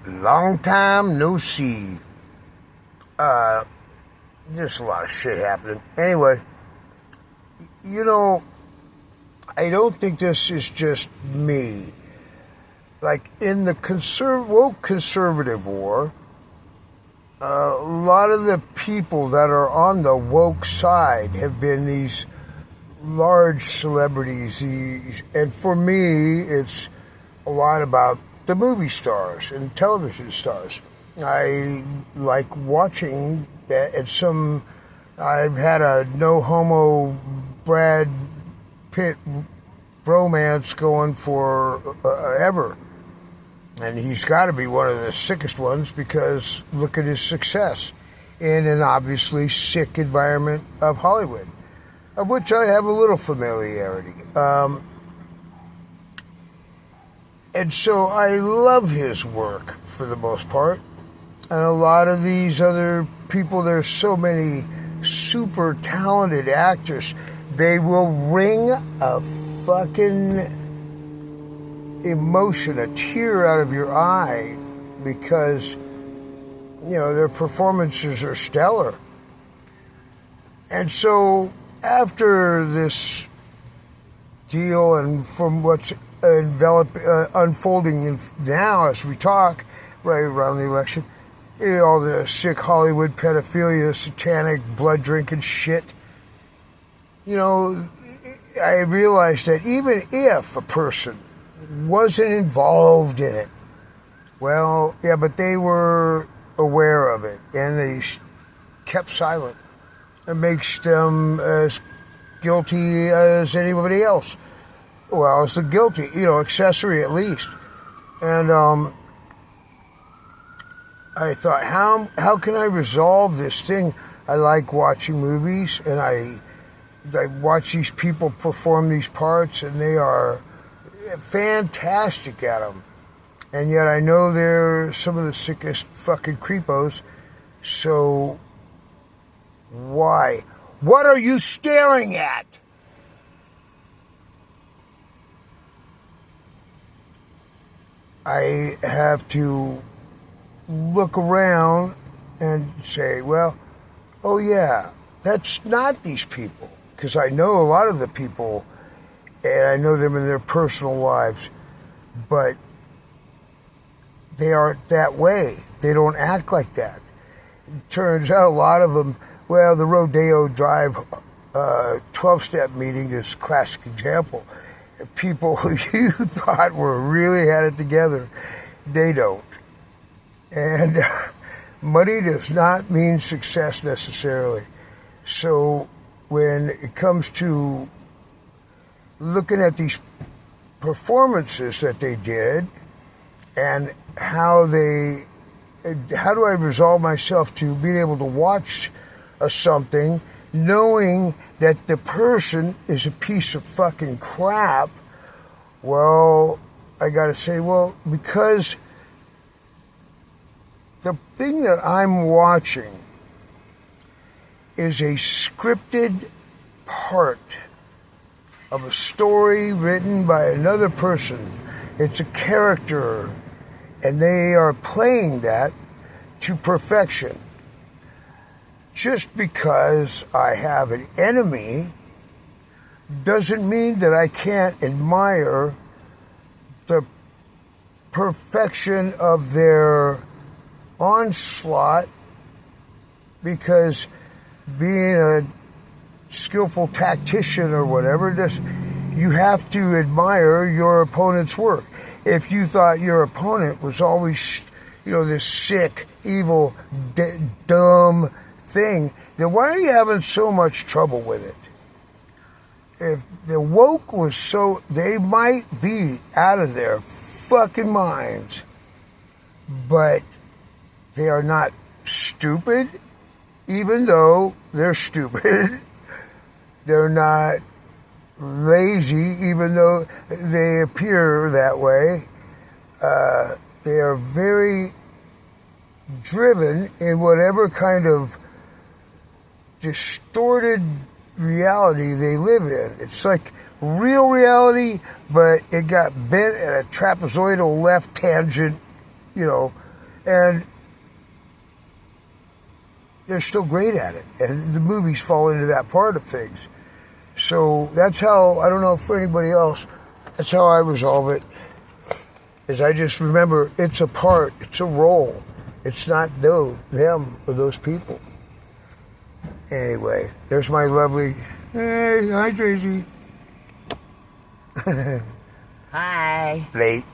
Long time no see. Just a lot of shit happening. Anyway, you know, I don't think this is just me. Like in the woke conservative war, a lot of the people that are on the woke side have been these large celebrities. And for me, it's a lot about the movie stars and television stars. I like watching that. I've had a no homo Brad Pitt bromance going for ever. And he's got to be one of the sickest ones because look at his success in an obviously sick environment of Hollywood, of which I have a little familiarity. And so I love his work for the most part. And a lot of these other people, there's so many super talented actors, they will wring a fucking emotion, a tear out of your eye because, you know, their performances are stellar. And so after this deal and from what's unfolding now as we talk, right around the election, you know, all the sick Hollywood pedophilia, satanic blood-drinking shit, you know, I realized that even if a person wasn't involved in it, well, yeah, but they were aware of it, and they kept silent. It makes them as guilty as anybody else. Well, as the guilty, you know, accessory at least. And I thought, how can I resolve this thing? I like watching movies, and I watch these people perform these parts, and they are fantastic at them. And yet I know they're some of the sickest fucking creepos. So why? What are you staring at? I have to look around and say, well, oh yeah, that's not these people. Because I know a lot of the people, and I know them in their personal lives, but they aren't that way. They don't act like that. It turns out a lot of them, well, the Rodeo Drive 12-step meeting is a classic example. People who you thought were really had it together, they don't. And money does not mean success necessarily. So when it comes to looking at these performances that they did and how do I resolve myself to being able to watch something knowing that the person is a piece of fucking crap? Well, I gotta say, well, because the thing that I'm watching is a scripted part of a story written by another person. It's a character, and they are playing that to perfection. Just because I have an enemy doesn't mean that I can't admire the perfection of their onslaught, because being a skillful tactician or whatever, you have to admire your opponent's work. If you thought your opponent was always, you know, this sick, evil, dumb thing, then why are you having so much trouble with it? If the woke was so, they might be out of their fucking minds, but they are not stupid, even though they're stupid. They're not lazy, even though they appear that way. They are very driven in whatever kind of distorted reality they live in. It's like real reality, but it got bent at a trapezoidal left tangent, you know, And they're still great at it. And the movies fall into that part of things. So that's how, I don't know for anybody else, that's how I resolve it. Is I just remember it's a part, it's a role. It's not them or those people. Anyway, there's my lovely, hey, hi Tracy. Hi. Late.